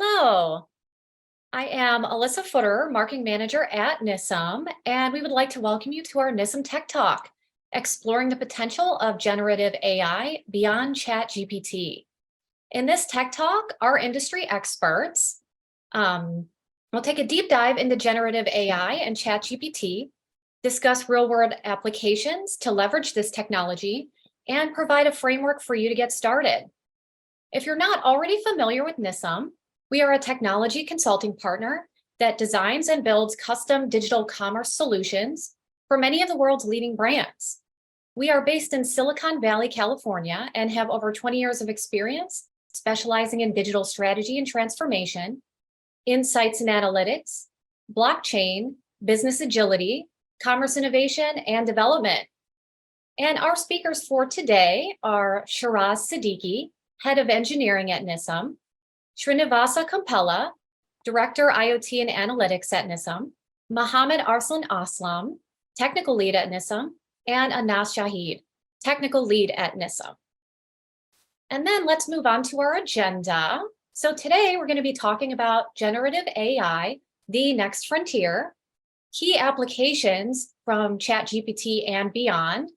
Hello, I am Alyssa Footer, Marketing Manager at Nisum, and we would like to welcome you to our Nisum Tech Talk, exploring the potential of generative AI beyond ChatGPT. In this Tech Talk, our industry experts will take a deep dive into generative AI and ChatGPT, discuss real-world applications to leverage this technology, and provide a framework for you to get started. If you're not already familiar with Nisum, we are a technology consulting partner that designs and builds custom digital commerce solutions for many of the world's leading brands. We are based in Silicon Valley, California, and have over 20 years of experience specializing in digital strategy and transformation, insights and analytics, blockchain, business agility, commerce innovation, and development. And our speakers for today are Shiraz Siddiqui, Head of Engineering at Nisum, Srinivasa Kampella, Director IoT and Analytics at Nisum, Mohammed Arslan Aslam, Technical Lead at Nisum, and Anas Shahid, Technical Lead at Nisum. And then let's move on to our agenda. So today we're going to be talking about generative AI, the next frontier, key applications from ChatGPT and beyond,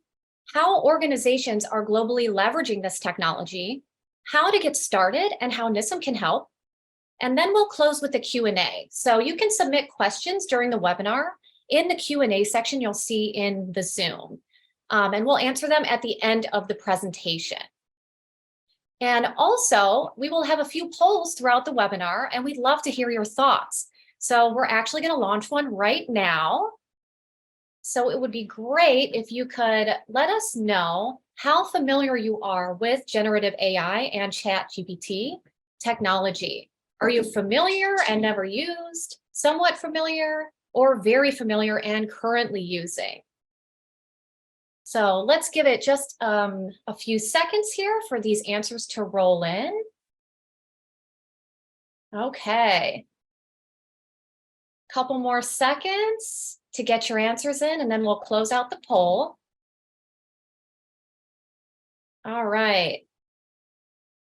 how organizations are globally leveraging this technology, how to get started and how Nisum can help. And then we'll close with the Q&A. So you can submit questions during the webinar in the Q&A section you'll see in the Zoom. And we'll answer them at the end of the presentation. And also, we will have a few polls throughout the webinar, and we'd love to hear your thoughts. So we're actually going to launch one right now. So it would be great if you could let us know how familiar you are with generative AI and ChatGPT technology. Are you familiar and never used, somewhat familiar, or very familiar and currently using? So let's give it just a few seconds here for these answers to roll in. Okay. Couple more seconds to get your answers in, and then we'll close out the poll. All right.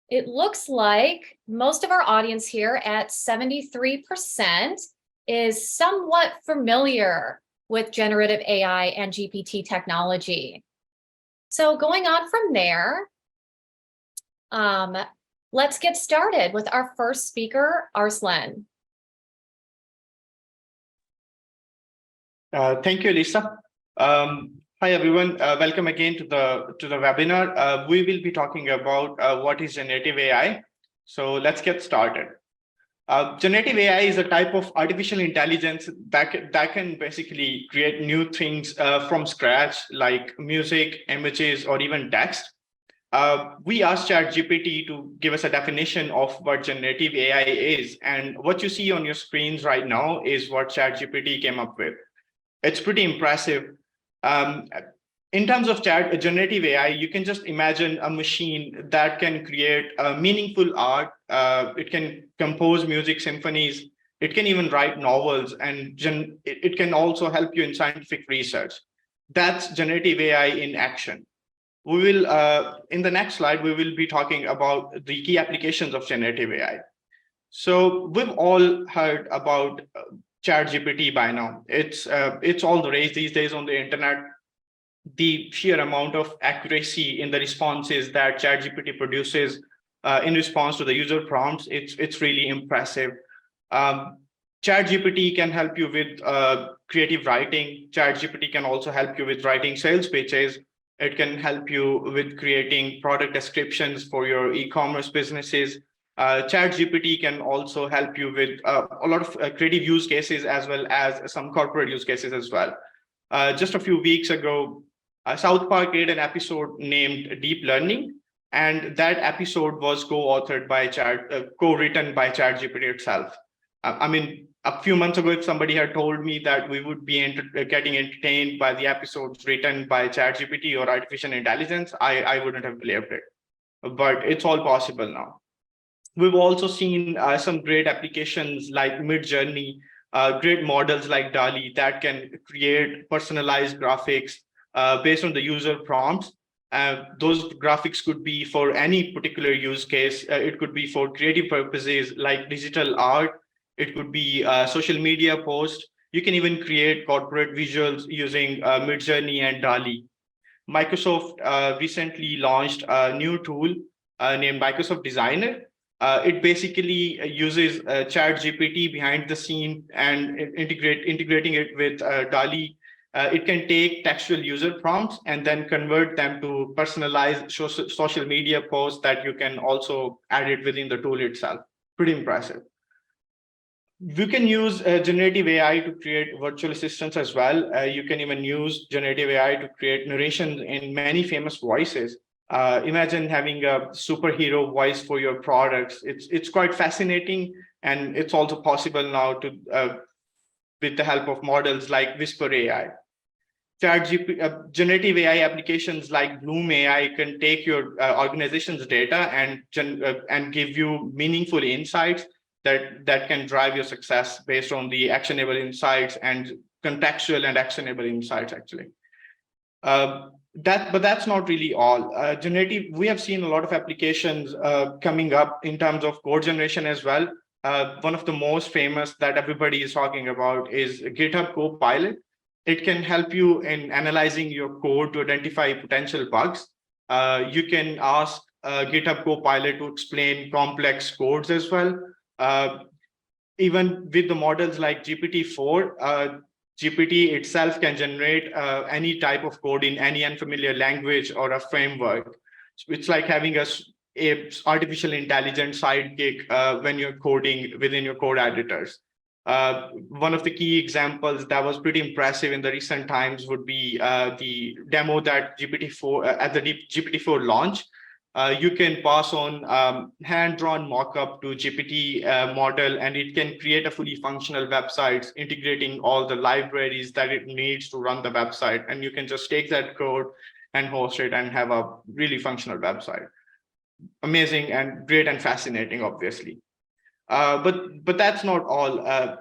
It looks like most of our audience here at 73% is somewhat familiar with generative AI and GPT technology. So going on from there, let's get started with our first speaker, Arslan. Thank you, Lisa. Hi, everyone. Welcome again to the webinar. We will be talking about what is generative AI. So let's get started. Generative AI is a type of artificial intelligence that can basically create new things from scratch, like music, images, or even text. We asked ChatGPT to give us a definition of what generative AI is, and what you see on your screens right now is what ChatGPT came up with. It's pretty impressive. In terms of generative AI, you can just imagine a machine that can create meaningful art. It can compose music symphonies. It can even write novels, and it can also help you in scientific research. That's generative AI in action. We will, in the next slide, we will be talking about the key applications of generative AI. So we've all heard about ChatGPT by now. It's all the rage these days on the internet. The sheer amount of accuracy in the responses that ChatGPT produces in response to the user prompts, it's really impressive. ChatGPT can help you with creative writing. ChatGPT can also help you with writing sales pitches. It can help you with creating product descriptions for your e-commerce businesses. ChatGPT can also help you with a lot of creative use cases, as well as some corporate use cases as well. Just a few weeks ago, South Park did an episode named Deep Learning, and that episode was co-written by ChatGPT itself. I mean, a few months ago, if somebody had told me that we would be getting entertained by the episodes written by ChatGPT or artificial intelligence, I wouldn't have believed it. But it's all possible now. We've also seen some great applications like Midjourney, great models like DALL-E that can create personalized graphics based on the user prompts. Those graphics could be for any particular use case. It could be for creative purposes like digital art. It could be social media post. You can even create corporate visuals using Midjourney and DALI. Microsoft recently launched a new tool named Microsoft Designer. It basically uses ChatGPT behind the scene and integrating it with DALI. It can take textual user prompts and then convert them to personalized social media posts that you can also add it within the tool itself. Pretty impressive. You can use generative AI to create virtual assistants as well. You can even use generative AI to create narration in many famous voices. Imagine having a superhero voice for your products. It's quite fascinating, and it's also possible now to with the help of models like Whisper AI. Generative AI applications like Bloom AI can take your organization's data and give you meaningful insights that can drive your success based on the actionable insights and contextual and actionable insights actually. But that's not really all. We have seen a lot of applications coming up in terms of code generation as well. One of the most famous that everybody is talking about is GitHub Copilot. It can help you in analyzing your code to identify potential bugs. You can ask GitHub Copilot to explain complex codes as well. Even with the models like GPT-4, GPT itself can generate any type of code in any unfamiliar language or a framework. So it's like having a artificial intelligence sidekick when you're coding within your code editors. One of the key examples that was pretty impressive in the recent times would be the demo that GPT-4 at the GPT-4 launch. You can pass on hand-drawn mockup to GPT model, and it can create a fully functional website, integrating all the libraries that it needs to run the website. And you can just take that code and host it and have a really functional website. Amazing and great and fascinating, obviously. But that's not all.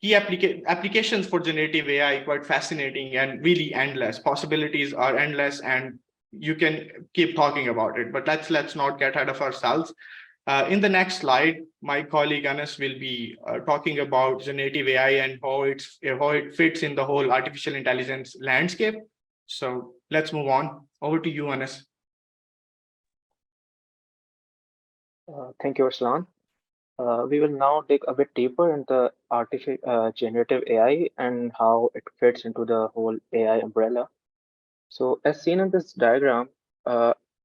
Key applications for generative AI quite fascinating and really endless. Possibilities are endless, and you can keep talking about it. But let's not get ahead of ourselves. In the next slide, my colleague Anas will be talking about generative AI and how it fits in the whole artificial intelligence landscape. So let's move on. Over to you, Anas. Thank you, Arslan. We will now dig a bit deeper into generative AI and how it fits into the whole AI umbrella. So, as seen in this diagram,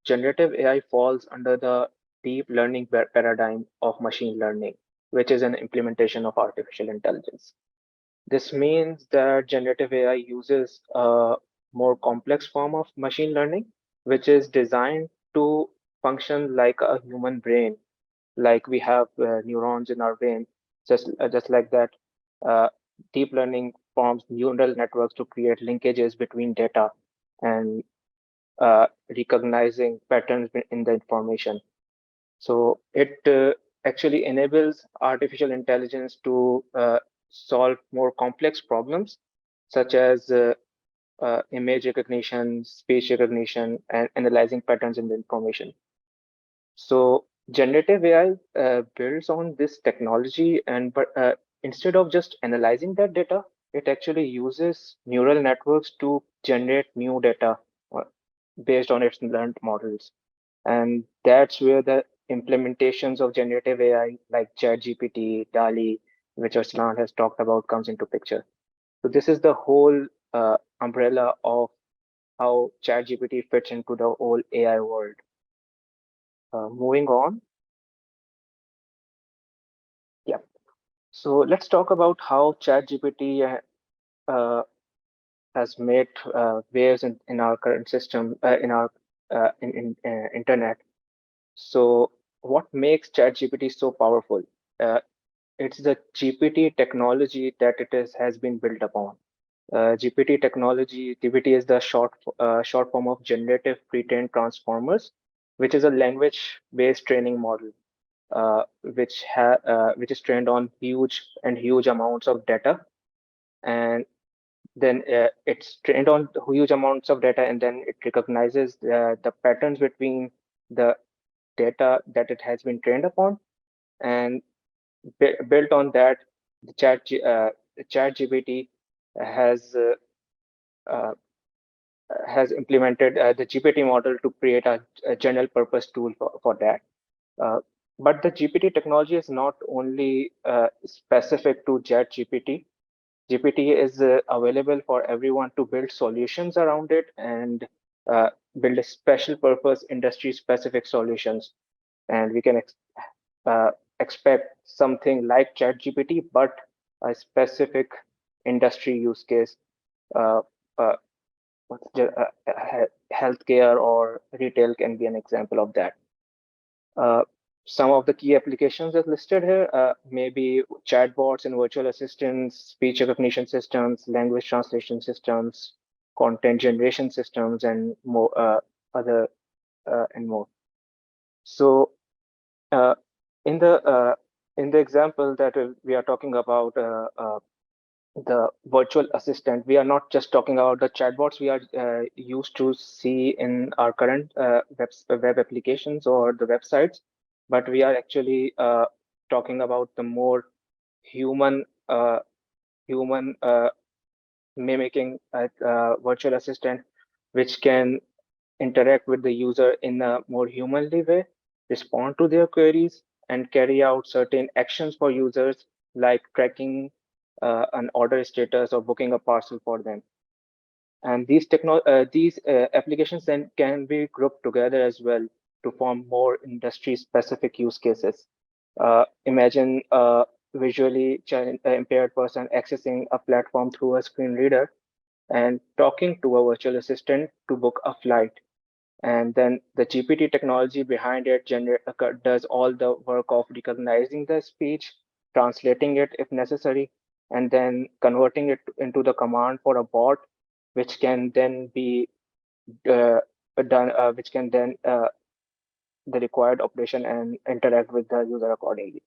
generative AI falls under the deep learning paradigm of machine learning, which is an implementation of artificial intelligence. This means that generative AI uses a more complex form of machine learning, which is designed to function like a human brain, like we have neurons in our brain, just like that. Uh, Deep learning forms neural networks to create linkages between data and recognizing patterns in the information. So it actually enables artificial intelligence to solve more complex problems, such as image recognition, speech recognition, and analyzing patterns in the information. So generative AI builds on this technology, and but instead of just analyzing that data, it actually uses neural networks to generate new data uh, based on its learned models. And that's where the implementations of generative AI like ChatGPT, DALI, which Arslan has talked about, comes into picture. So this is the whole umbrella of how ChatGPT fits into the whole AI world. Moving on. Yeah. So let's talk about how ChatGPT has made waves in our current system, in our internet. So what makes ChatGPT so powerful? It's the GPT technology that has been built upon. GPT is the short form of generative pre-trained transformers, which is a language-based training model, which is trained on huge amounts of data, and then it's trained on huge amounts of data, and then it recognizes the patterns between the data that it has been trained upon, and built on that, the chat GPT has uh, has implemented the GPT model to create a general purpose tool for that. Uh, but the GPT technology is not only specific to chat GPT. GPT is available for everyone to build solutions around it and build a special purpose industry specific solutions. And we can uh, expect something like ChatGPT, but a specific industry use case. Uh, uh, Healthcare or retail can be an example of that. Uh, some of the key applications that listed here may be chatbots and virtual assistants, speech recognition systems, language translation systems, content generation systems, and more other and more. So uh, in the uh, in the example that we are talking about, the virtual assistant, we are not just talking about the chatbots we are used to see in our current web applications or the websites, but we are actually talking about the more human human mimicking virtual assistant, which can interact with the user in a more humanly way, respond to their queries, and carry out certain actions for users like tracking an order status or booking a parcel for them. And these applications then can be grouped together as well to form more industry-specific use cases. Imagine a visually impaired person accessing a platform through a screen reader and talking to a virtual assistant to book a flight, and then the GPT technology behind it does all the work of recognizing the speech, translating it if necessary, and then converting it into the command for a bot, which can then be uh, which can then the required operation and interact with the user accordingly.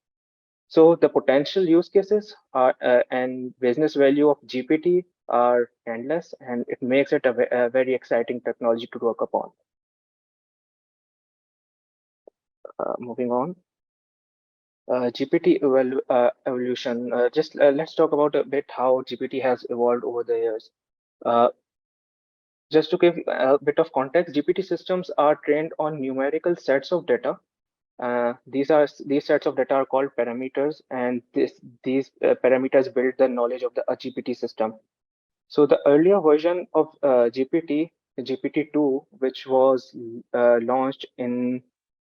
So the potential use cases are and business value of GPT are endless, and it makes it a very exciting technology to work upon. Moving on. GPT evolution. Just let's talk about a bit how GPT has evolved over the years. Uh, just to give a bit of context, GPT systems are trained on numerical sets of data. These sets of data are called parameters, and these parameters build the knowledge of the GPT system. So the earlier version of GPT, GPT-2, which was launched in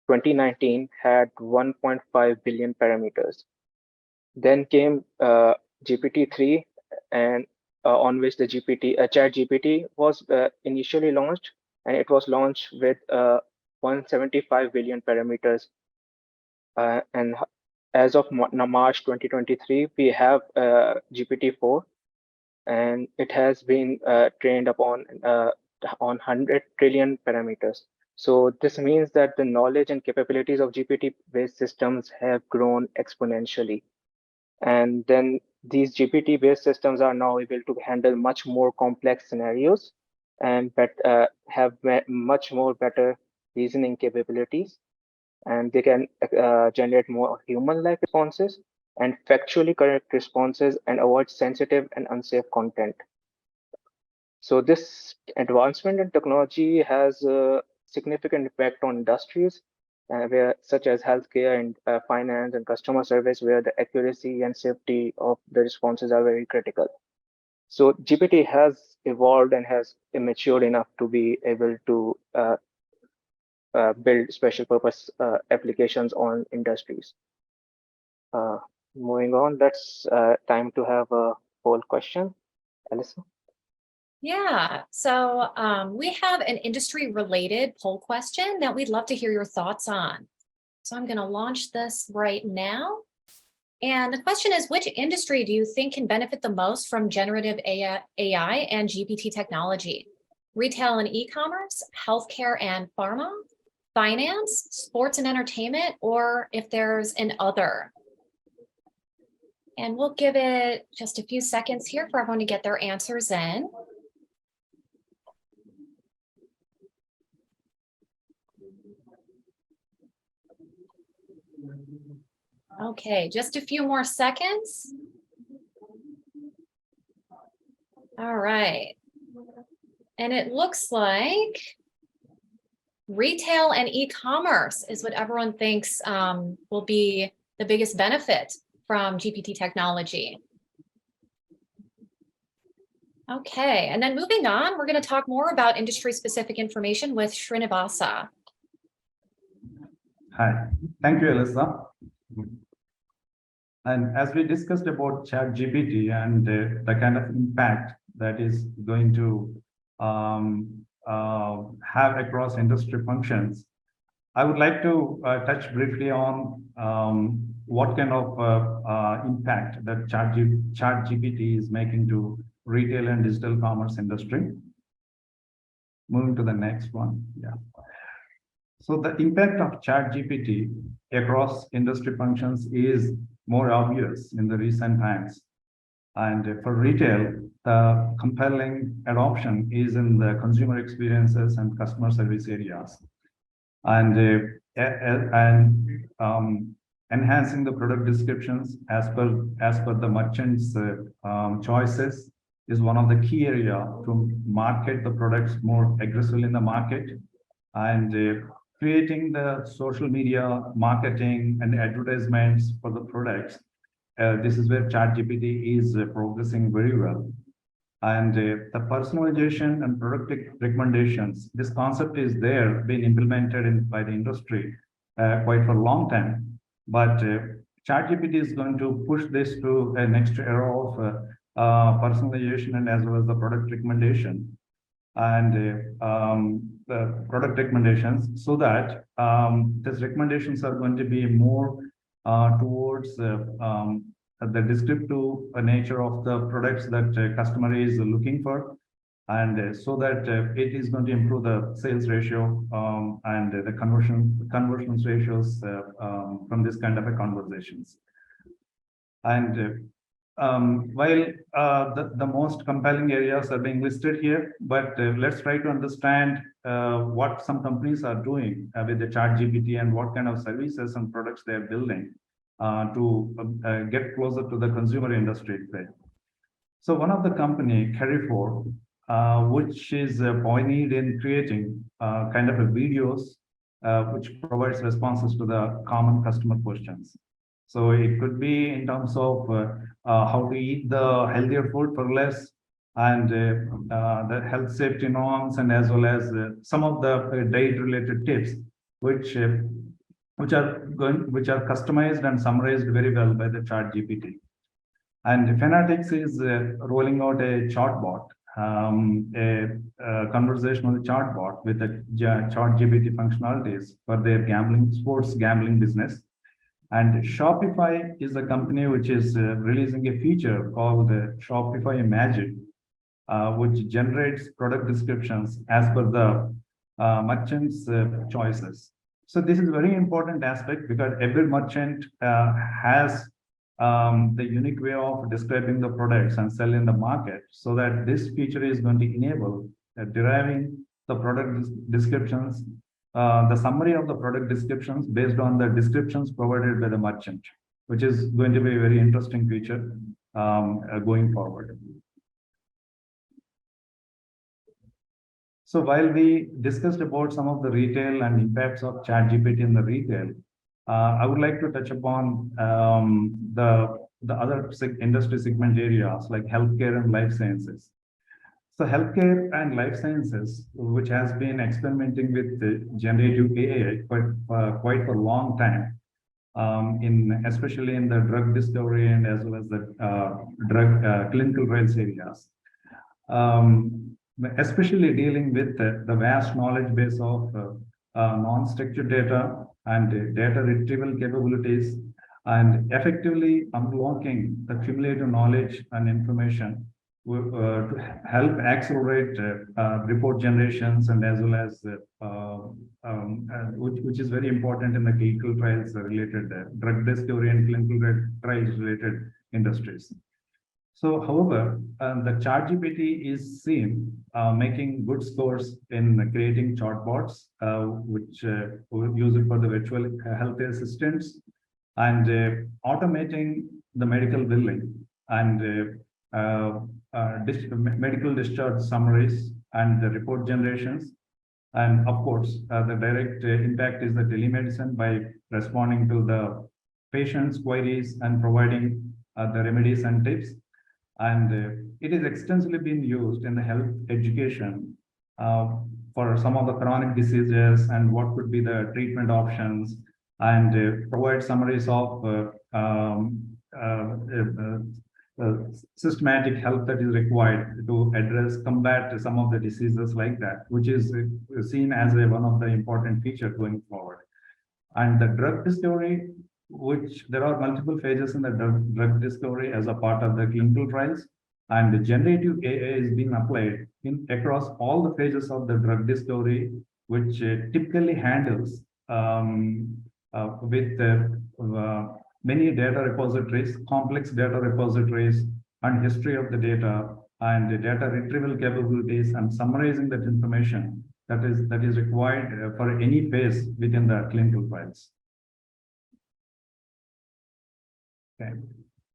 2019, had 1.5 billion parameters. Then came GPT-3, and on which the ChatGPT was initially launched, and it was launched with 175 billion parameters. And as of March 2023, we have GPT-4, and it has been trained upon on 100 trillion parameters. So this means that the knowledge and capabilities of GPT-based systems have grown exponentially. And then these GPT-based systems are now able to handle much more complex scenarios and have much more better reasoning capabilities. And they can generate more human-like responses and factually correct responses and avoid sensitive and unsafe content. So this advancement in technology has a significant impact on industries such as healthcare and finance and customer service, where the accuracy and safety of the responses are very critical. So GPT has evolved and has matured enough to be able to build special purpose applications on industries. Uh, Moving on, that's time to have a poll question. Alyssa? Yeah, so we have an industry related poll question that we'd love to hear your thoughts on. So I'm going to launch this right now. And the question is, which industry do you think can benefit the most from generative AI and GPT technology? Retail and e-commerce, healthcare and pharma, finance, sports and entertainment, or if there's an other? And we'll give it just a few seconds here for everyone to get their answers in. Okay, just a few more seconds. All right. And it looks like retail and e-commerce is what everyone thinks will be the biggest benefit from GPT technology. Okay, and then moving on, we're going to talk more about industry-specific information with Srinivasa. Hi, thank you, Alyssa. And as we discussed about ChatGPT and the kind of impact that is going to have across industry functions, I would like to touch briefly on what kind of impact that ChatGPT is making to retail and digital commerce industry. Moving to the next one, yeah. So the impact of ChatGPT across industry functions is more obvious in the recent times. And for retail, the compelling adoption is in the consumer experiences and customer service areas. And enhancing the product descriptions as per the merchant's choices is one of the key area to market the products more aggressively in the market. And creating the social media marketing and advertisements for the products. This is where ChatGPT is progressing very well. And the personalization and product recommendations, this concept is there, being implemented by the industry quite for a long time. But ChatGPT is going to push this to a next era of personalization and as well as the product recommendation. And the product recommendations, so that these recommendations are going to be more towards the descriptive nature of the products that customer is looking for, and so that it is going to improve the sales ratio and the conversions ratios from this kind of a conversations. And while the most compelling areas are being listed here, but let's try to understand what some companies are doing with the ChatGPT and what kind of services and products they're building to get closer to the consumer industry today. So one of the company, Carrefour, which is pioneered in creating kind of a videos which provides responses to the common customer questions. So it could be in terms of how to eat the healthier food for less, and the health safety norms, and as well as some of the diet-related tips, which are customized and summarized very well by the ChatGPT. And Fanatics is rolling out a chatbot, a conversational chatbot with the ChatGPT functionalities for their sports gambling business. And Shopify is a company which is releasing a feature called Shopify Magic, which generates product descriptions as per the merchant's choices. So this is a very important aspect because every merchant has the unique way of describing the products and selling the market. So that this feature is going to enable deriving the product descriptions, the summary of the product descriptions based on the descriptions provided by the merchant, which is going to be a very interesting feature going forward. So while we discussed about some of the retail and impacts of ChatGPT in the retail, I would like to touch upon the other industry segment areas like healthcare and life sciences. So healthcare and life sciences, which has been experimenting with generative AI quite for a long time, especially in the drug discovery and as well as the drug clinical trials areas. Especially dealing with the vast knowledge base of non-structured data and data retrieval capabilities, and effectively unlocking the cumulative knowledge and information to help accelerate report generations, and as well as which is very important in the clinical trials related drug discovery and clinical trials related industries. So, however, the ChatGPT is seen making good scores in creating chatbots, which use it for the virtual health assistants and automating the medical billing and medical discharge summaries and the report generations. And of course, the direct impact is the telemedicine by responding to the patient's queries and providing the remedies and tips. And it is extensively being used in the health education for some of the chronic diseases and what could be the treatment options, and provide summaries of systematic help that is required to combat some of the diseases like that, which is seen as one of the important features going forward. And the drug discovery, which there are multiple phases in the drug discovery as a part of the clinical trials, and the generative AI is being applied across all the phases of the drug discovery, which typically handles with many data repositories, complex data repositories, and history of the data, and the data retrieval capabilities, and summarizing that information that is required for any phase within the clinical trials. Okay.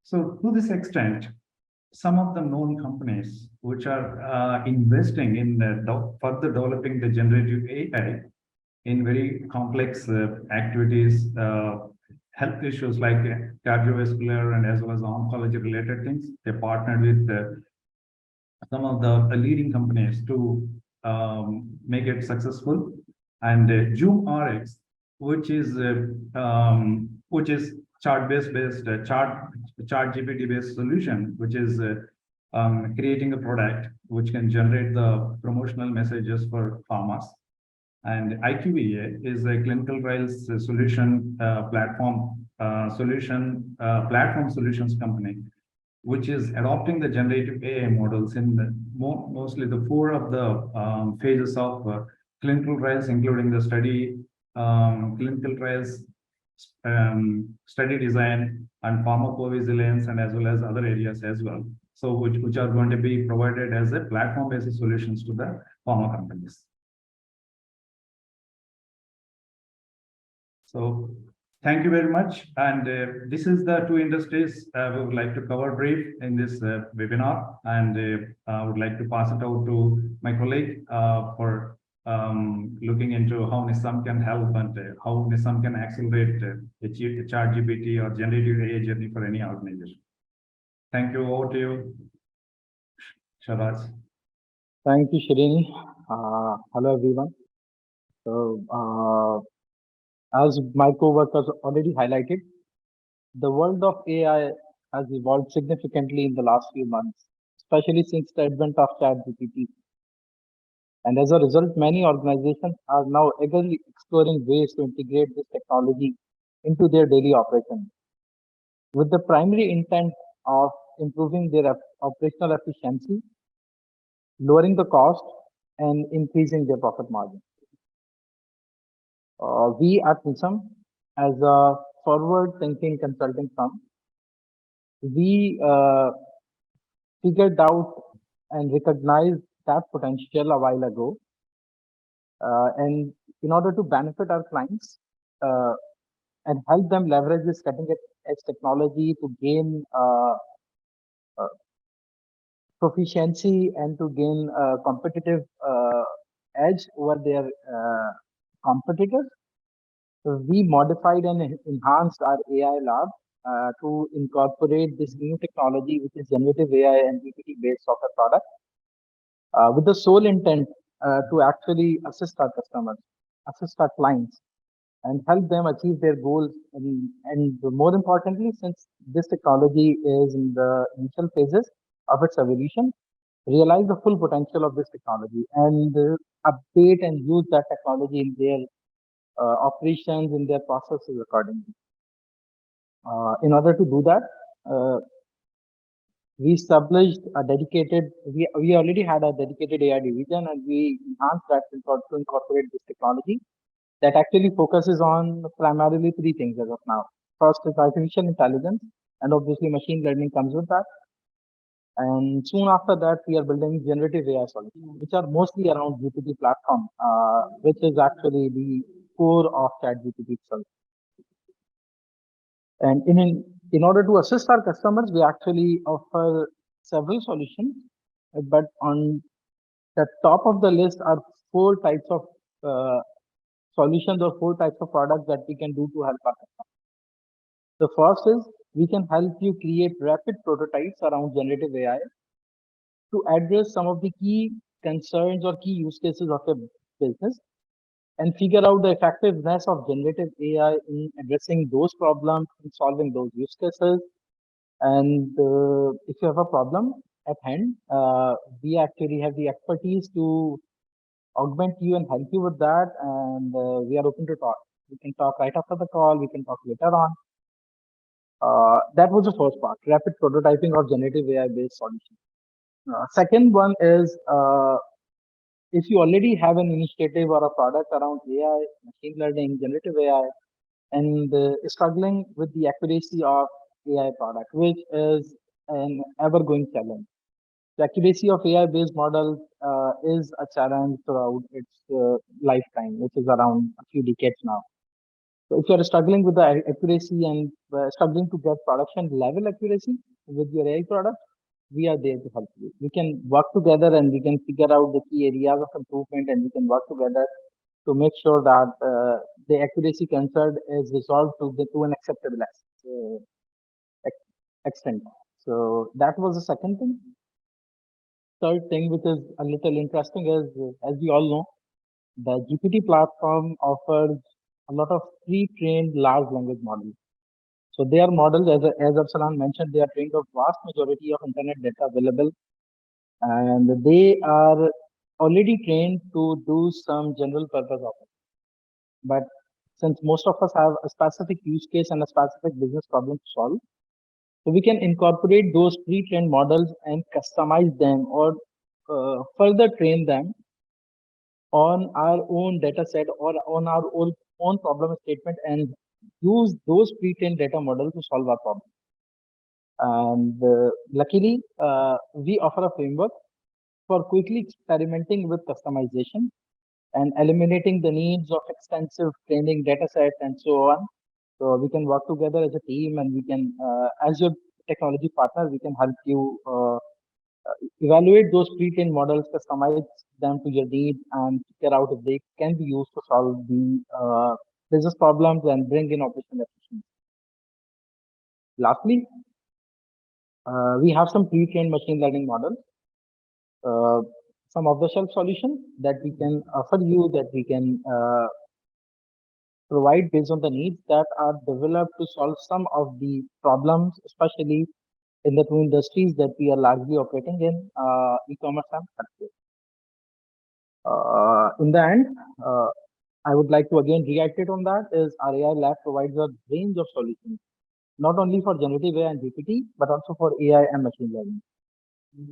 So to this extent, some of the known companies which are investing in further developing the generative AI in very complex activities, health issues like cardiovascular and as well as oncology related things, they partnered with some of the leading companies to make it successful. And ZoomRx, which is chart-based chart GPT based solution, which is creating a product which can generate the promotional messages for pharmas. And IQVIA is a clinical trials solution platform solutions company, which is adopting the generative AI models in mostly the four of the phases of clinical trials, including the study, clinical trials, study design, and pharmacovigilance, and as well as other areas as well. So which are going to be provided as a platform-based solutions to the pharma companies. So thank you very much. And this is the two industries we would like to cover brief in this webinar. And I would like to pass it out to my colleague for looking into how Nisum can help and how Nisum can accelerate the ChatGPT or generative AI journey for any organization. Thank you. Over to you, Sharaj. Thank you, Srini. Hello, everyone. So, as my co-workers already highlighted, the world of AI has evolved significantly in the last few months, especially since the advent of ChatGPT. And as a result, many organizations are now eagerly exploring ways to integrate this technology into their daily operations, with the primary intent of improving their operational efficiency, lowering the cost, and increasing their profit margin. We at Nisum, as a forward-thinking consulting firm, we figured out and recognized that potential a while ago. And in order to benefit our clients and help them leverage this cutting-edge technology to gain proficiency and to gain a competitive edge over their competitors, we modified and enhanced our AI lab to incorporate this new technology, which is generative AI and GPT-based software product, with the sole intent to actually assist our customers, assist our clients, and help them achieve their goals. And more importantly, since this technology is in the initial phases of its evolution, realize the full potential of this technology and update and use that technology in their operations, in their processes accordingly. In order to do that, we established a dedicated, we already had a dedicated AI division, and we enhanced that to incorporate this technology that actually focuses on primarily three things as of now. First is artificial intelligence, And obviously, machine learning comes with that. And soon after that, we are building generative AI solutions, which are mostly around GPT platform, which is actually the core of ChatGPT itself. And in order to assist our customers, we actually offer several solutions, but on the top of the list are 4 types of solutions or 4 types of products that we can do to help our customers. The first is we can help you create rapid prototypes around generative AI to address some of the key concerns or key use cases of your business and figure out the effectiveness of generative AI in addressing those problems and solving those use cases. And if you have a problem at hand, we actually have the expertise to augment you and help you with that. And we are open to talk. We can talk right after the call. We can talk later on. That was the first part, rapid prototyping of generative AI-based solutions. Second one is if you already have an initiative or a product around AI, machine learning, generative AI, and struggling with the accuracy of AI product, which is an ever-going challenge. The accuracy of AI-based models is a challenge throughout its lifetime, which is around a few decades now. So if you're struggling with the accuracy and struggling to get production level accuracy with your AI product, we are there to help you. We can work together and we can figure out the key areas of improvement, and we can work together to make sure that the accuracy concern is resolved to an acceptable extent. So that was the second thing. Third thing, which is a little interesting, is as we all know, the GPT platform offers a lot of pre-trained large language models. So they are models, as Arsalan mentioned, they are trained of vast majority of internet data available, and they are already trained to do some general purpose of it. But since most of us have a specific use case and a specific business problem to solve, so we can incorporate those pre-trained models and customize them or further train them on our own data set or on our own problem statement and use those pre-trained data models to solve our problem. And luckily, we offer a framework for quickly experimenting with customization and eliminating the needs of extensive training data set and so on. So we can work together as a team, and we can, as your technology partner, we can help you evaluate those pre-trained models, customize them to your needs, and figure out if they can be used to solve the business problems and bring in operational efficiency. Lastly, we have some pre-trained machine learning models, some off-the-shelf solutions that we can offer you, that we can provide based on the needs that are developed to solve some of the problems, especially in the two industries that we are largely operating in, e-commerce and healthcare. In the end, I would like to again reiterate on that is our AI lab provides a range of solutions, not only for generative AI and GPT, but also for AI and machine learning,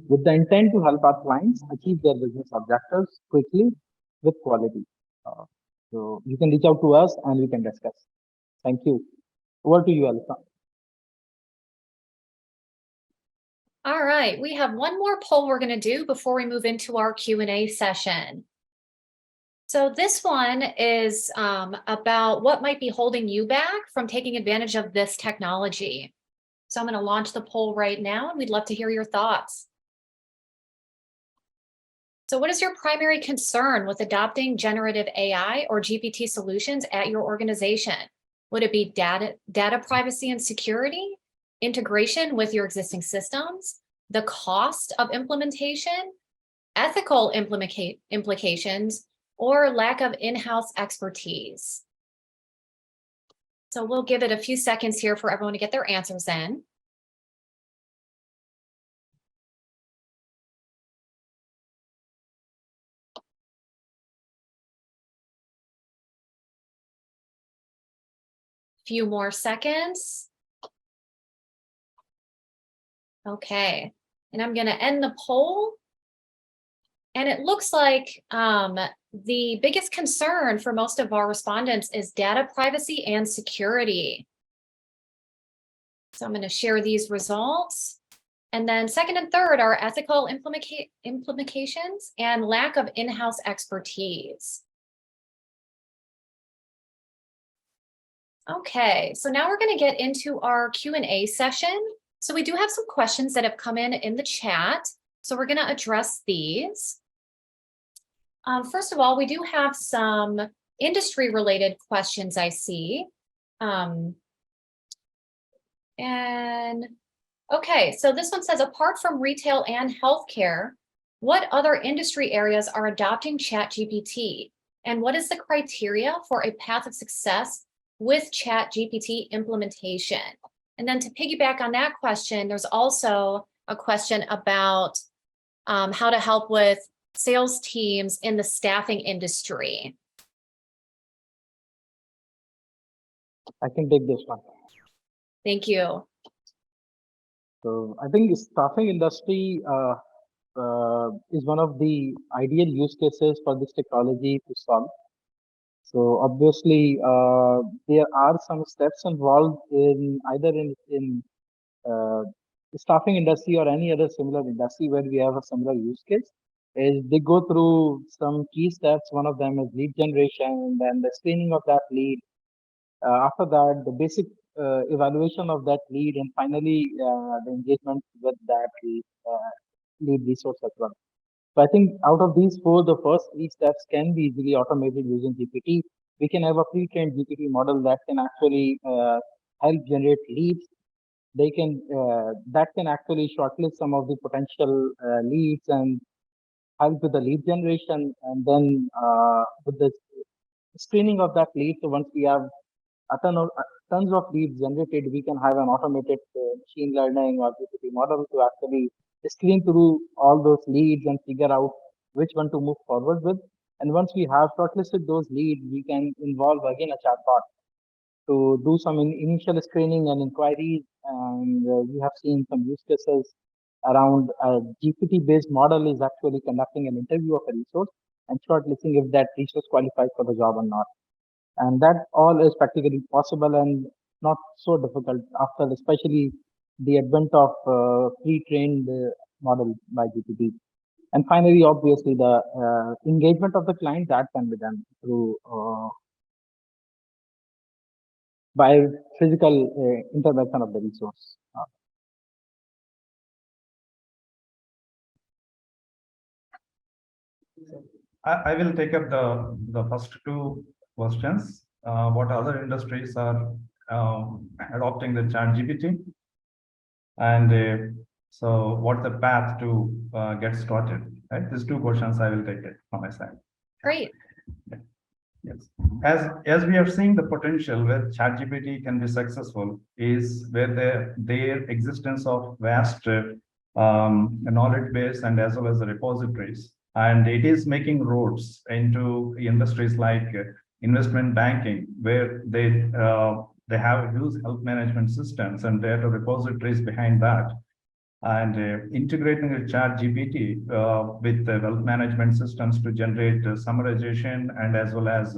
with the intent to help our clients achieve their business objectives quickly with quality. So you can reach out to us and we can discuss. Thank you. Over to you, Alisa. All right, we have one more poll we're going to do before we move into our Q&A session. So this one is about what might be holding you back from taking advantage of this technology. So I'm going to launch the poll right now, and we'd love to hear your thoughts. So what is your primary concern with adopting generative AI or GPT solutions at your organization? Would it be data privacy and security, integration with your existing systems, the cost of implementation, ethical implications, or lack of in-house expertise? So we'll give it a few seconds here for everyone to get their answers in. Few more seconds. Okay, and I'm going to end the poll. And it looks like the biggest concern for most of our respondents is data privacy and security. So I'm going to share these results. And then second and third are ethical implications and lack of in-house expertise. Okay, so now we're going to get into our Q&A session. So we do have some questions that have come in the chat. So we're going to address these. First of all, we do have some industry-related questions I see. Okay, so this one says, apart from retail and healthcare, what other industry areas are adopting ChatGPT? And what is the criteria for a path of success with ChatGPT implementation? And then to piggyback on that question, there's also a question about how to help with sales teams in the staffing industry. I can take this one. Thank you. So I think staffing industry is one of the ideal use cases for this technology to solve. So obviously, there are some steps involved in either in staffing industry or any other similar industry where we have a similar use case. Is they go through some key steps. One of them is lead generation, and then the screening of that lead. After that, the basic evaluation of that lead, and finally the engagement with that lead resource as well. So I think out of these four, the first three steps can be easily automated using GPT. We can have a pre-trained GPT model that can actually help generate leads. They can that can actually shortlist some of the potential leads and help with the lead generation, and then with the screening of that lead. So once we have tons of leads generated, we can have an automated machine learning or GPT model to actually screen through all those leads and figure out which one to move forward with. And once we have shortlisted those leads, we can involve again a chatbot to do some initial screening and inquiries. And we have seen some use cases around a GPT-based model is actually conducting an interview of a resource and shortlisting if that resource qualifies for the job or not. And that all is practically possible and not so difficult after especially the advent of pre-trained model by GPT. And finally, obviously, the engagement of the client that can be done through by physical intervention of the resource. I will take up the first two questions. What other industries are adopting the ChatGPT? And so what's the path to get started? Right? These two questions I will take it from my side. Great. Yes. As we are seeing, the potential where ChatGPT can be successful is where their existence of vast knowledge base and as well as the repositories, and it is making roads into industries like investment banking, where they have huge health management systems and data repositories behind that. And integrating a ChatGPT with the wealth management systems to generate summarization and as well as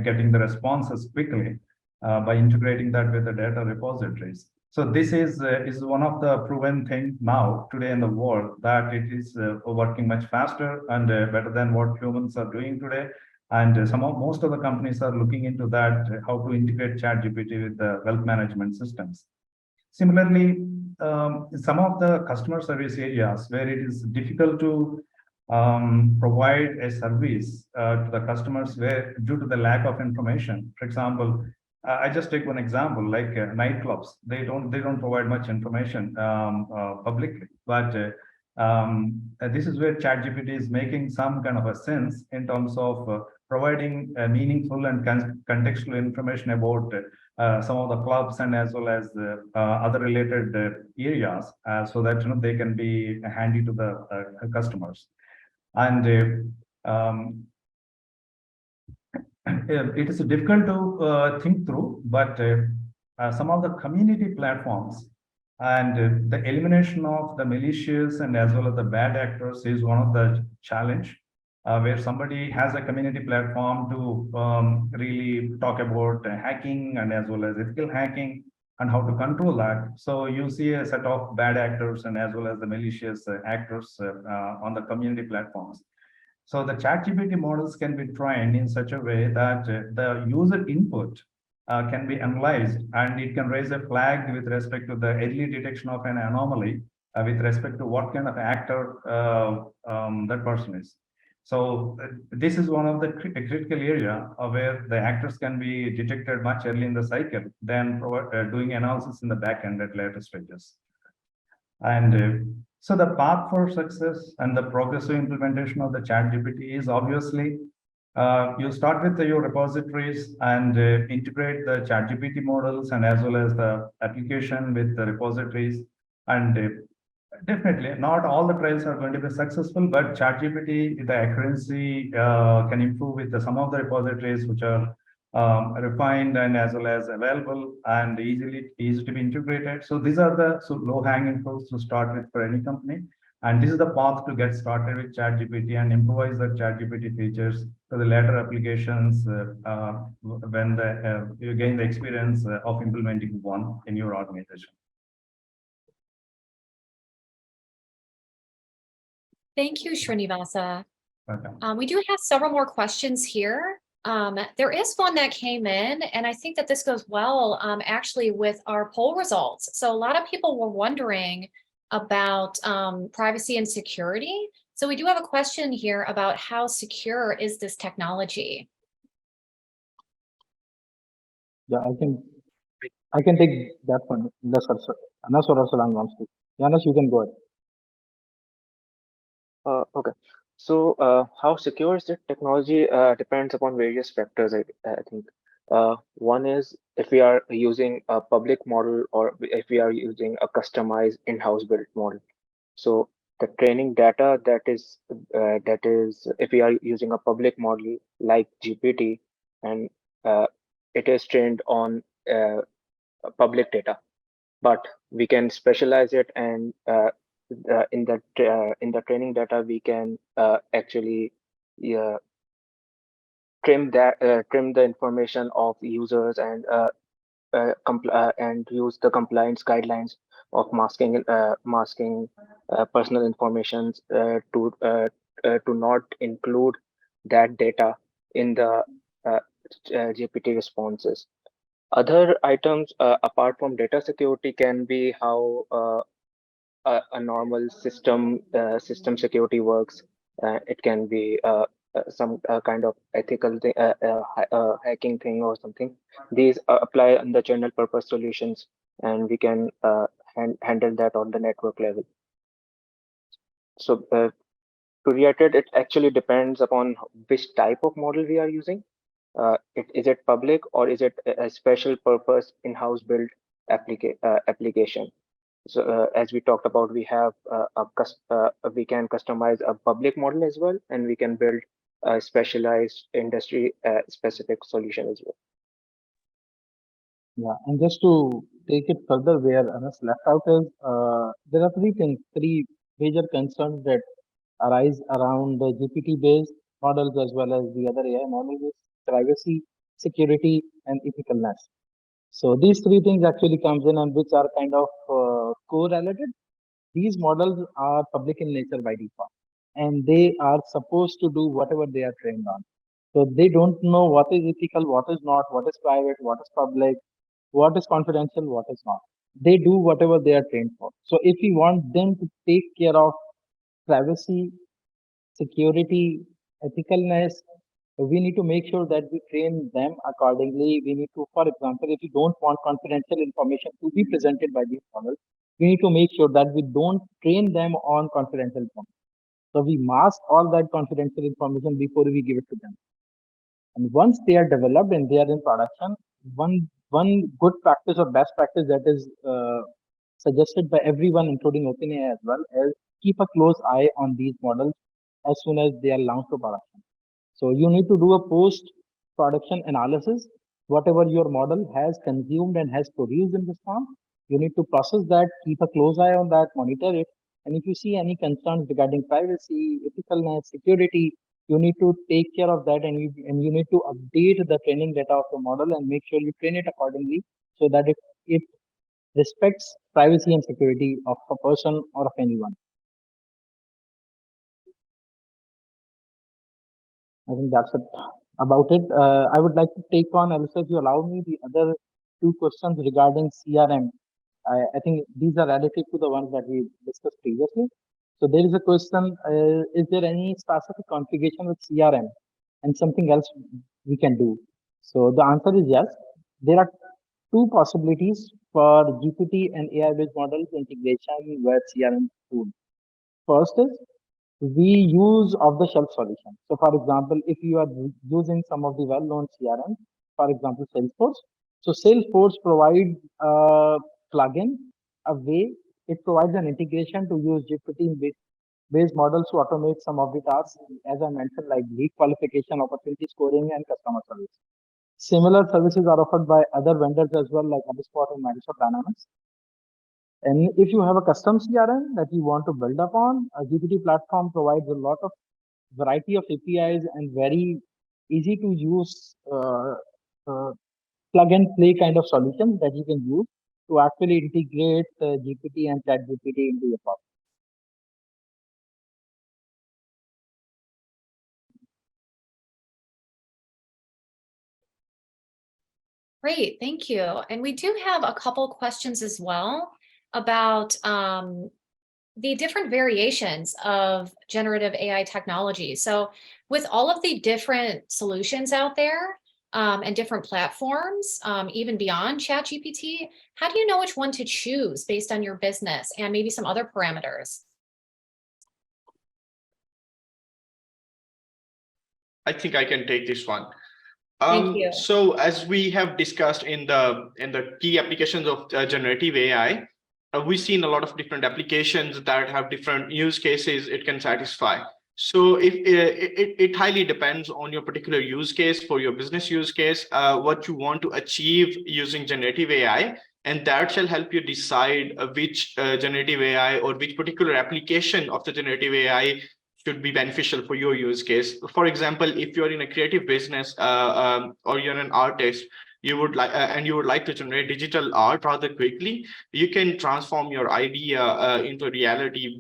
getting the responses quickly by integrating that with the data repositories. So this is one of the proven thing now today in the world, that it is working much faster and better than what humans are doing today. And most of the companies are looking into that, how to integrate ChatGPT with the wealth management systems. Similarly, some of the customer service areas where it is difficult to provide a service to the customers where due to the lack of information. For example, I just take one example, like nightclubs. They don't provide much information publicly, but this is where ChatGPT is making some kind of a sense in terms of providing meaningful and contextual information about some of the clubs and as well as other related areas, so that they can be handy to the customers. And it is difficult to think through, but some of the community platforms and the elimination of the malicious and as well as the bad actors is one of the challenge, where somebody has a community platform to really talk about hacking and as well as ethical hacking. and how to control that. So you see a set of bad actors and as well as the malicious actors on the community platforms. So the ChatGPT models can be trained in such a way that the user input can be analyzed, and it can raise a flag with respect to the early detection of an anomaly with respect to what kind of actor that person is. So this is one of the critical area where the actors can be detected much early in the cycle than doing analysis in the back end at later stages. And so the path for success and the progressive implementation of the ChatGPT is obviously you start with your repositories and integrate the ChatGPT models and as well as the application with the repositories. And definitely, not all the trials are going to be successful, but ChatGPT, the accuracy can improve with some of the repositories which are refined and as well as available and easy to be integrated. So these are the low-hanging fruits to start with for any company. And this is the path to get started with ChatGPT and improvise the ChatGPT features for the later applications when you gain the experience of implementing one in your organization. Thank you, Srinivasa. Okay. We do have several more questions here. There is one that came in, and I think that this goes well actually with our poll results. So a lot of people were wondering about privacy and security. So we do have a question here about how secure is this technology? Yeah, I can take that one. Unless Arasalan wants to. Yanas, you can go ahead. Okay. So, how secure is the technology depends upon various factors, I think. One is if we are using a public model or if we are using a customized in-house built model. So the training data that is if we are using a public model like GPT and uh, it is trained on public data, but we can specialize it and in the training data we can actually yeah, trim the information of users and use the compliance guidelines of masking personal information to not include that data in the GPT responses. Other items apart from data security can be how a normal system security works. It can be some kind of ethical thing, hacking thing or something. These apply on the general purpose solutions, and we can handle that on the network level. So to reiterate, it actually depends upon which type of model we are using. Is it public or is it a special purpose in-house built application? So as we talked about, we have we can customize a public model as well, and we can build a specialized industry specific solution as well. Yeah, and just to take it further, where Anas left out is there are three major concerns that arise around the GPT-based models as well as the other AI models: privacy, security, and ethicalness. So these three things actually comes in and which are kind of correlated. These models are public in nature by default, and they are supposed to do whatever they are trained on. So they don't know what is ethical, what is not, what is private, what is public, what is confidential, what is not. They do whatever they are trained for. So if we want them to take care of privacy, security, ethicalness, we need to make sure that we train them accordingly. We need to, for example, if you don't want confidential information to be presented by these models, we need to make sure that we don't train them on confidential information. So we mask all that confidential information before we give it to them. And once they are developed and they are in production, one good practice or best practice that is suggested by everyone, including OpenAI as well, is keep a close eye on these models as soon as they are launched to production. So you need to do a post-production analysis. Whatever your model has consumed and has produced in response, you need to process that, keep a close eye on that, monitor it. And if you see any concerns regarding privacy, ethicalness, security, you need to take care of that, and you need to update the training data of the model and make sure you train it accordingly so that it respects privacy and security of a person or of anyone. I think that's it about it. I would like to take on, Alyssa, if you allow me, the other two questions regarding CRM. I think these are relative to the ones that we discussed previously. So there is a question, is there any specific configuration with CRM and something else we can do? So the answer is yes. There are two possibilities for GPT and AI-based models integration with CRM tool. First is we use off-the-shelf solution. So for example, if you are using some of the well-known CRM, for example, Salesforce. So Salesforce provides a plugin, a way, it provides an integration to use GPT-based models to automate some of the tasks, as I mentioned, like lead qualification, opportunity scoring, and customer service. Similar services are offered by other vendors as well, like HubSpot and Microsoft Dynamics. And if you have a custom CRM that you want to build upon, a GPT platform provides a lot of variety of APIs and very easy to use plug and play kind of solutions that you can use to actually integrate GPT and ChatGPT into your product. Great, thank you. And we do have a couple questions as well about the different variations of generative AI technology. So with all of the different solutions out there and different platforms, even beyond ChatGPT, how do you know which one to choose based on your business and maybe some other parameters? I think I can take this one. Thank you. So as we have discussed in the key applications of generative AI, we've seen a lot of different applications that have different use cases it can satisfy. So if it highly depends on your particular use case for your business use case, what you want to achieve using generative AI, and that shall help you decide which generative AI or which particular application of the generative AI should be beneficial for your use case. For example, if you're in a creative business or you're an artist, you would like and you would like to generate digital art rather quickly, you can transform your idea into reality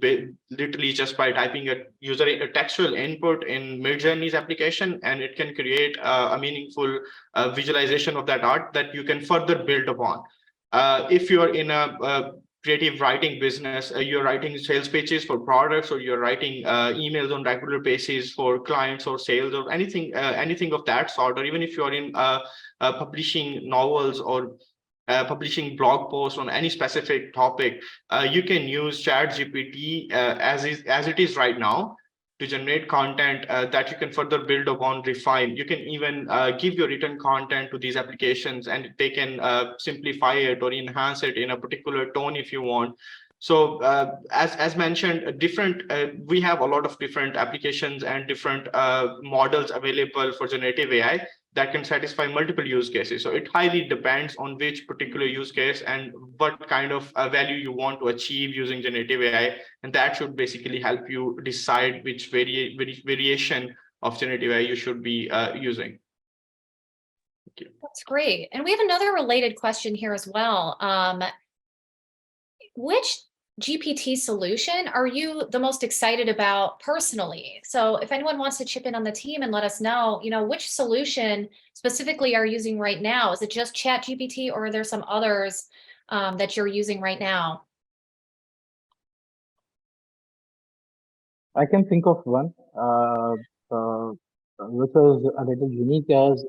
literally just by typing a textual input in Midjourney's application, and it can create a meaningful visualization of that art that you can further build upon. If you're in a creative writing business, you're writing sales pages for products, or you're writing emails on regular basis for clients or sales or anything of that sort, or even if you're in publishing novels or publishing blog posts on any specific topic, you can use ChatGPT as it is right now to generate content that you can further build upon, refine. You can even give your written content to these applications, and they can simplify it or enhance it in a particular tone if you want. So as mentioned, we have a lot of different applications and different models available for generative AI that can satisfy multiple use cases. So it highly depends on which particular use case and what kind of value you want to achieve using generative AI. And that should basically help you decide which variation of generative AI you should be using. That's great. And we have another related question here as well. Which GPT solution are you the most excited about personally? So if anyone wants to chip in on the team and let us know, which solution specifically are you using right now? Is it just ChatGPT, or are there some others that you're using right now? I can think of one, which is a little unique, as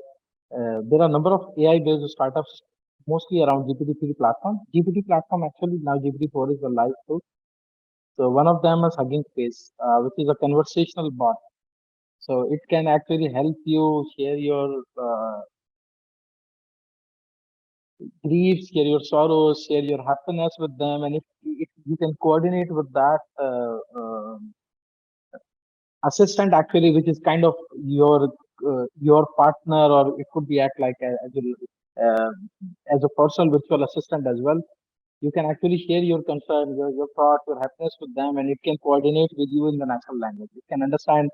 there are a number of AI-based startups, mostly around GPT-3 platform. GPT platform, actually now GPT-4 is live too. So one of them is Hugging Face, which is a conversational bot. So it can actually help you share your griefs, share your sorrows, share your happiness with them, and if you can coordinate with that assistant, actually, which is kind of your partner, or it could be act like as a personal virtual assistant as well. You can actually share your concern, your thoughts, your happiness with them, and it can coordinate with you in the natural language. It can understand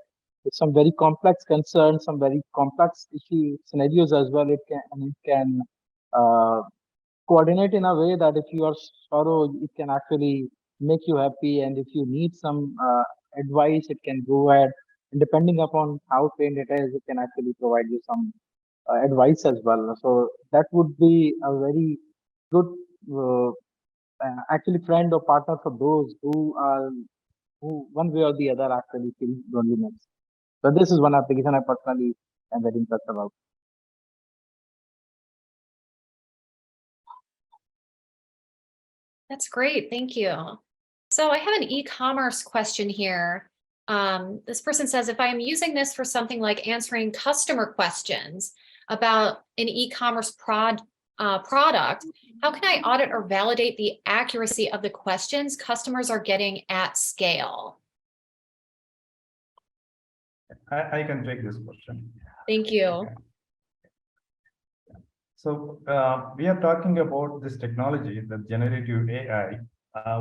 some very complex concerns, some very complex issue scenarios as well. It can uh, coordinate in a way that if you are sorrow, it can actually make you happy, and if you need some advice, it can go ahead. And depending upon how trained it is, it can actually provide you some advice as well. So that would be a very good, actually, friend or partner for those who one way or the other actually feel loneliness. So this is one application I personally am very impressed about. That's great. Thank you. So I have an e-commerce question here. This person says, if I am using this for something like answering customer questions about an e-commerce product, how can I audit or validate the accuracy of the questions customers are getting at scale? I can take this question. Thank you. Okay. So we are talking about this technology, the generative AI,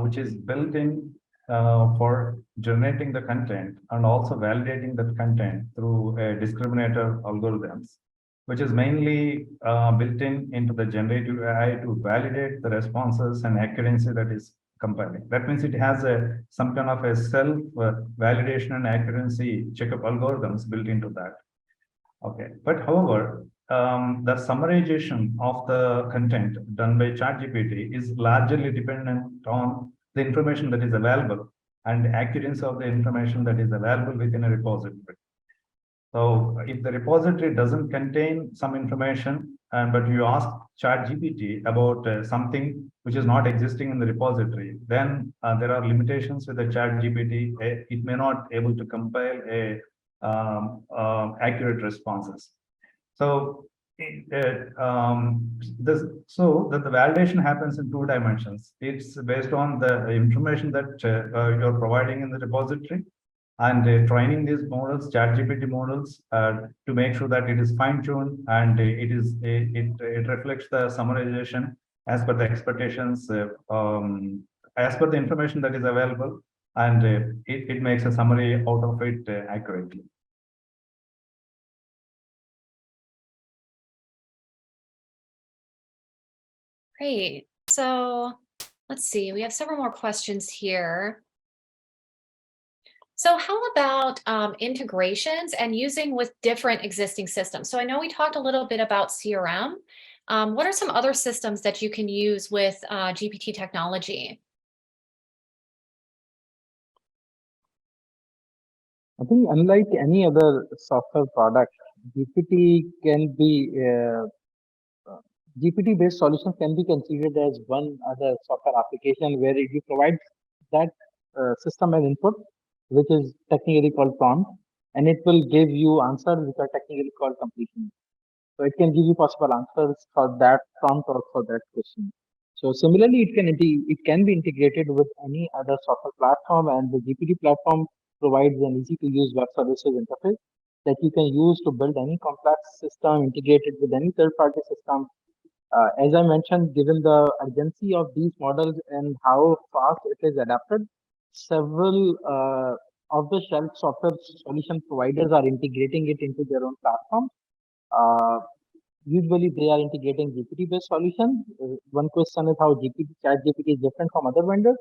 which is built in for generating the content and also validating that content through discriminator algorithms, which is mainly built into the generative AI to validate the responses and accuracy that is compiling. That means it has some kind of a self validation and accuracy checkup algorithms built into that. Okay, but however, the summarization of the content done by ChatGPT is largely dependent on the information that is available and the accuracy of the information that is available within a repository. So if the repository doesn't contain some information, but you ask ChatGPT about something which is not existing in the repository, then there are limitations with the ChatGPT. It may not able to compile a accurate responses. So so that the validation happens in 2 dimensions. It's based on the information that you're providing in the repository, and training these models, ChatGPT models, to make sure that it is fine-tuned and it reflects the summarization as per the expectations, as per the information that is available, and it makes a summary out of it accurately. Great. So let's see, we have several more questions here. So how about integrations and using with different existing systems? So I know we talked a little bit about CRM. What are some other systems that you can use with GPT technology? I think unlike any other software product, GPT can be GPT-based solutions can be considered as one other software application where you provide that system as input, which is technically called prompt, and it will give you answers which are technically called completion. So it can give you possible answers for that prompt or for that question. So similarly, it can be integrated with any other software platform, and the GPT platform provides an easy to use web services interface that you can use to build any complex system integrated with any third party system. As I mentioned, given the urgency of these models and how fast it is adapted, several off-the-shelf software solution providers are integrating it into their own platform. Uh, Usually, they are integrating GPT-based solution. One question is how ChatGPT is different from other vendors.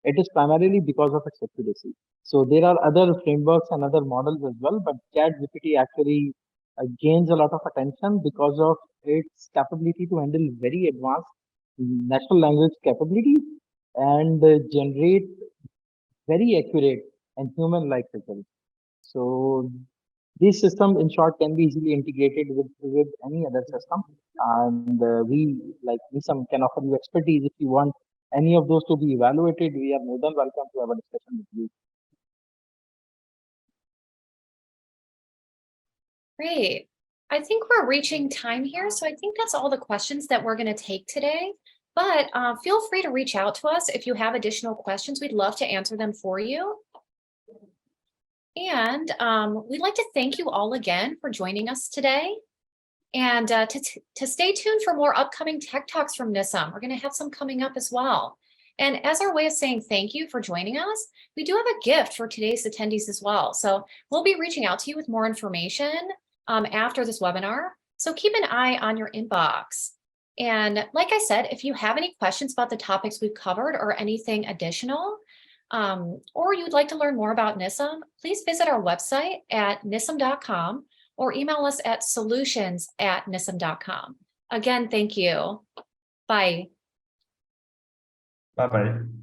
It is primarily because of its accuracy. So there are other frameworks and other models as well, but ChatGPT actually gains a lot of attention because of its capability to handle very advanced natural language capabilities and generate very accurate and human-like results. So these systems, in short, can be easily integrated with any other system, and we like Nisum can offer you expertise if you want any of those to be evaluated. We are more than welcome to have a discussion with you. Great. I think we're reaching time here. So I think that's all the questions that we're going to take today. But feel free to reach out to us if you have additional questions. We'd love to answer them for you. And we'd like to thank you all again for joining us today. And to stay tuned for more upcoming Tech Talks from Nisum. We're going to have some coming up as well. And as our way of saying thank you for joining us, we do have a gift for today's attendees as well. So we'll be reaching out to you with more information after this webinar. So keep an eye on your inbox. And like I said, if you have any questions about the topics we've covered or anything additional, or you'd like to learn more about Nisum, please visit our website at nisum.com or email us at solutions@nisum.com. Again, thank you. Bye. Bye-bye.